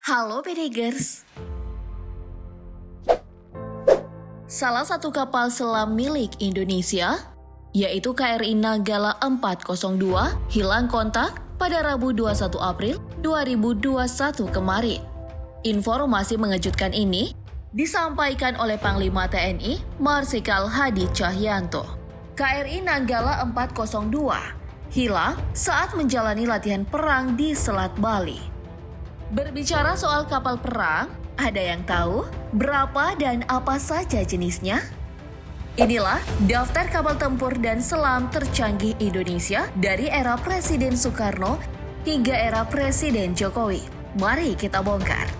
Halo Bedegers. Salah satu kapal selam milik Indonesia, yaitu KRI Nanggala 402, hilang kontak pada Rabu 21 April 2021 kemarin. Informasi mengejutkan ini disampaikan oleh Panglima TNI Marsikal Hadi Cahyanto. KRI Nanggala 402 hilang saat menjalani latihan perang di Selat Bali. Berbicara soal kapal perang, ada yang tahu berapa dan apa saja jenisnya? Inilah daftar kapal tempur dan selam tercanggih Indonesia dari era Presiden Soekarno hingga era Presiden Jokowi. Mari kita bongkar.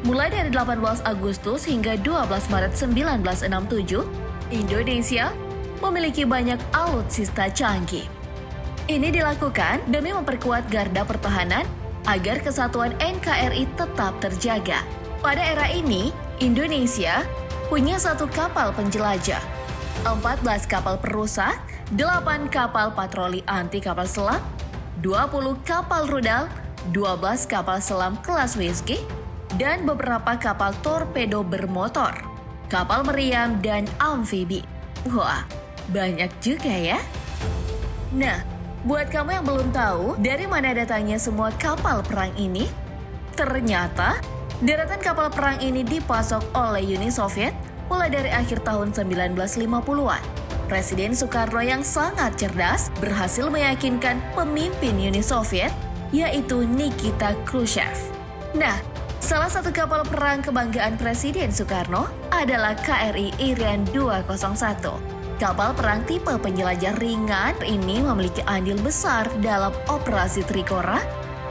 Mulai dari 18 Agustus hingga 12 Maret 1967, Indonesia memiliki banyak alutsista canggih. Ini dilakukan demi memperkuat garda pertahanan agar kesatuan NKRI tetap terjaga. Pada era ini, Indonesia punya 1 kapal penjelajah, 14 kapal perusak, 8 kapal patroli anti kapal selam, 20 kapal rudal, 12 kapal selam kelas Whisky, dan beberapa kapal torpedo bermotor, kapal meriam, dan amfibi. Wah, banyak juga ya. Nah, buat kamu yang belum tahu dari mana datangnya semua kapal perang ini, ternyata deretan kapal perang ini dipasok oleh Uni Soviet mulai dari akhir tahun 1950-an. Presiden Soekarno yang sangat cerdas berhasil meyakinkan pemimpin Uni Soviet, yaitu Nikita Khrushchev. Nah, salah satu kapal perang kebanggaan Presiden Soekarno adalah KRI Irian 201. Kapal perang tipe penjelajah ringan ini memiliki andil besar dalam operasi Trikora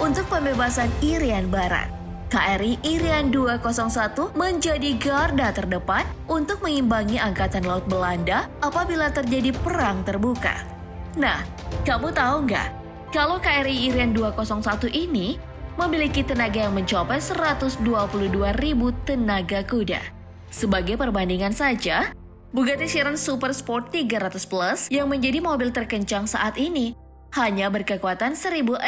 untuk pembebasan Irian Barat. KRI Irian 201 menjadi garda terdepan untuk mengimbangi Angkatan Laut Belanda apabila terjadi perang terbuka. Nah, kamu tahu nggak kalau KRI Irian 201 ini memiliki tenaga yang mencapai 122.000 tenaga kuda. Sebagai perbandingan saja, Bugatti Chiron Super Sport 300 Plus yang menjadi mobil terkencang saat ini hanya berkekuatan 1.600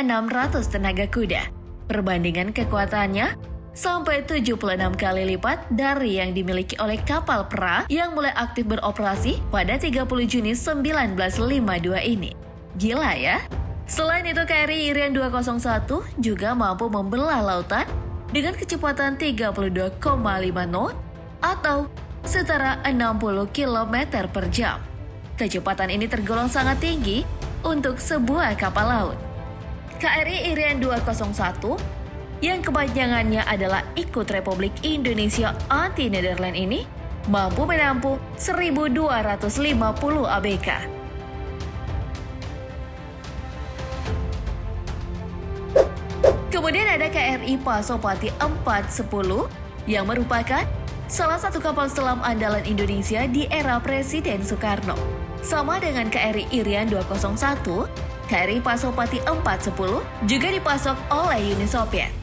tenaga kuda. Perbandingan kekuatannya sampai 76 kali lipat dari yang dimiliki oleh kapal perang yang mulai aktif beroperasi pada 30 Juni 1952 ini. Gila ya? Selain itu, KRI Irian 201 juga mampu membelah lautan dengan kecepatan 32,5 knot atau setara 60 km per jam. Kecepatan ini tergolong sangat tinggi untuk sebuah kapal laut. KRI Irian 201 yang kepanjangannya adalah Ikut Republik Indonesia Anti Nederland ini mampu menampung 1.250 ABK. Kemudian ada KRI Pasopati 410 yang merupakan salah satu kapal selam andalan Indonesia di era Presiden Soekarno. Sama dengan KRI Irian 201, KRI Pasopati 410 juga dipasok oleh Uni Soviet.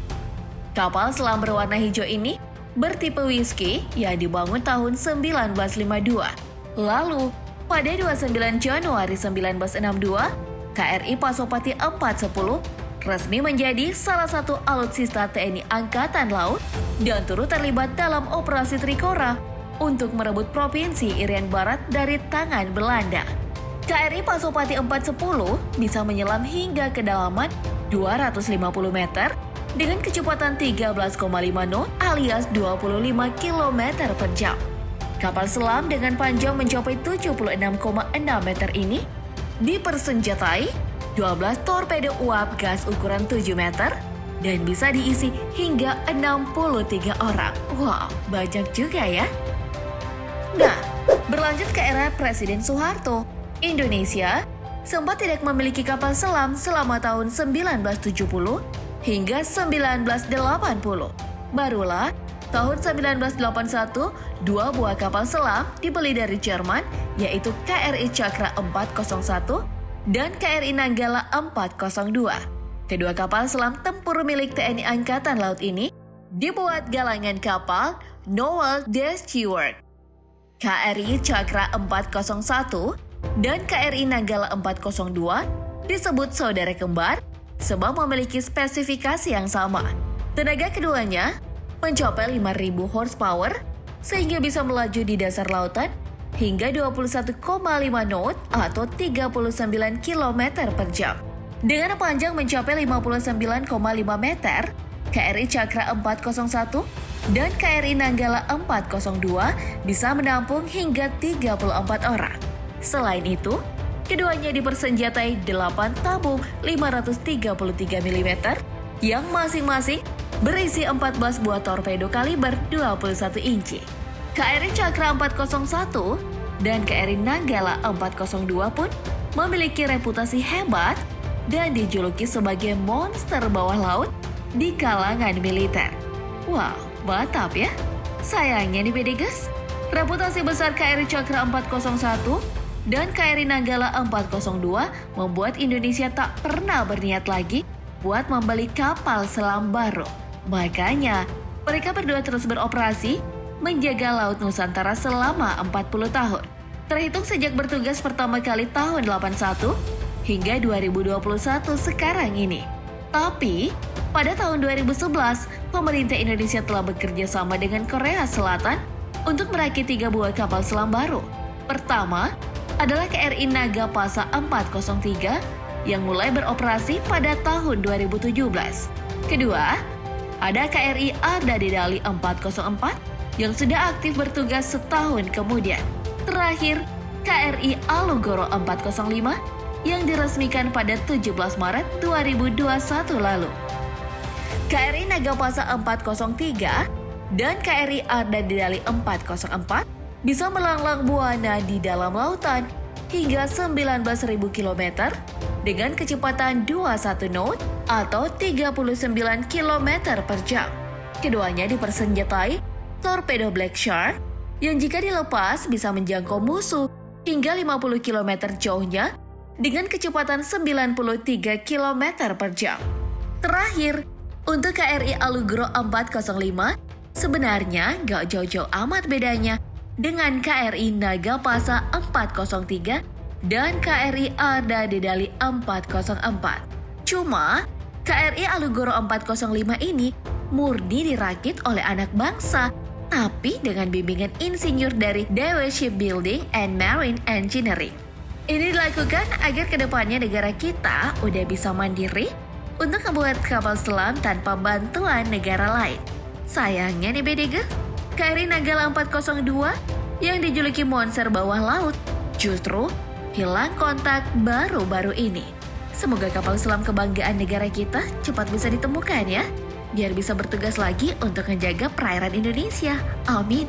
Kapal selam berwarna hijau ini bertipe Whisky yang dibangun tahun 1952. Lalu, pada 29 Januari 1962, KRI Pasopati 410 resmi menjadi salah satu alutsista TNI Angkatan Laut dan turut terlibat dalam operasi Trikora untuk merebut Provinsi Irian Barat dari tangan Belanda. KRI Pasopati 410 bisa menyelam hingga kedalaman 250 meter dengan kecepatan 13,5 knot alias 25 km per jam. Kapal selam dengan panjang mencapai 76,6 meter ini dipersenjatai 12 torpedo uap gas ukuran 7 meter dan bisa diisi hingga 63 orang. Wow, banyak juga ya. Nah, berlanjut ke era Presiden Soeharto, Indonesia sempat tidak memiliki kapal selam selama tahun 1970 hingga 1980. Barulah tahun 1981, 2 buah kapal selam dibeli dari Jerman, yaitu KRI Cakra 401 dan KRI Nanggala 402. Kedua kapal selam tempur milik TNI Angkatan Laut ini dibuat galangan kapal Noel D. Stewart. KRI Cakra 401 dan KRI Nanggala 402 disebut saudara kembar sebab memiliki spesifikasi yang sama. Tenaga keduanya mencapai 5.000 horsepower sehingga bisa melaju di dasar lautan hingga 21,5 knot atau 39 km per jam. Dengan panjang mencapai 59,5 meter, KRI Cakra 401 dan KRI Nanggala 402 bisa menampung hingga 34 orang. Selain itu, keduanya dipersenjatai 8 tabung 533 mm yang masing-masing berisi 14 buah torpedo kaliber 21 inci. KRI Cakra 401 dan KRI Nanggala 402 pun memiliki reputasi hebat dan dijuluki sebagai monster bawah laut di kalangan militer. Wow, mantap ya. Sayangnya nih Pedegas, reputasi besar KRI Cakra 401 dan KRI Nanggala 402 membuat Indonesia tak pernah berniat lagi buat membeli kapal selam baru. Makanya, mereka berdua terus beroperasi menjaga Laut Nusantara selama 40 tahun. Terhitung sejak bertugas pertama kali tahun 81 hingga 2021 sekarang ini. Tapi, pada tahun 2011, pemerintah Indonesia telah bekerja sama dengan Korea Selatan untuk merakit 3 buah kapal selam baru. Pertama, adalah KRI Nagapasa 403 yang mulai beroperasi pada tahun 2017. Kedua, ada KRI Arda Dedali 404 yang sudah aktif bertugas setahun kemudian. Terakhir, KRI Alugoro 405 yang diresmikan pada 17 Maret 2021 lalu. KRI Nagapasa 403 dan KRI Arda Dedali 404 bisa melanglang buana di dalam lautan hingga 19.000 km dengan kecepatan 21 knot atau 39 km per jam. Keduanya dipersenjatai torpedo Black Shark yang jika dilepas bisa menjangkau musuh hingga 50 km jauhnya dengan kecepatan 93 km per jam. Terakhir, untuk KRI Alugoro 405 sebenarnya gak jauh-jauh amat bedanya dengan KRI Nagapasa 403 dan KRI Arda Dedali 404. Cuma, KRI Alugoro 405 ini murni dirakit oleh anak bangsa, tapi dengan bimbingan insinyur dari Dewa Shipbuilding and Marine Engineering. Ini dilakukan agar kedepannya negara kita udah bisa mandiri untuk membuat kapal selam tanpa bantuan negara lain. Sayangnya nih Bedeger, KRI Nanggala 402 yang dijuluki monster bawah laut justru hilang kontak baru-baru ini. Semoga kapal selam kebanggaan negara kita cepat bisa ditemukan ya, biar bisa bertugas lagi untuk menjaga perairan Indonesia. Amin.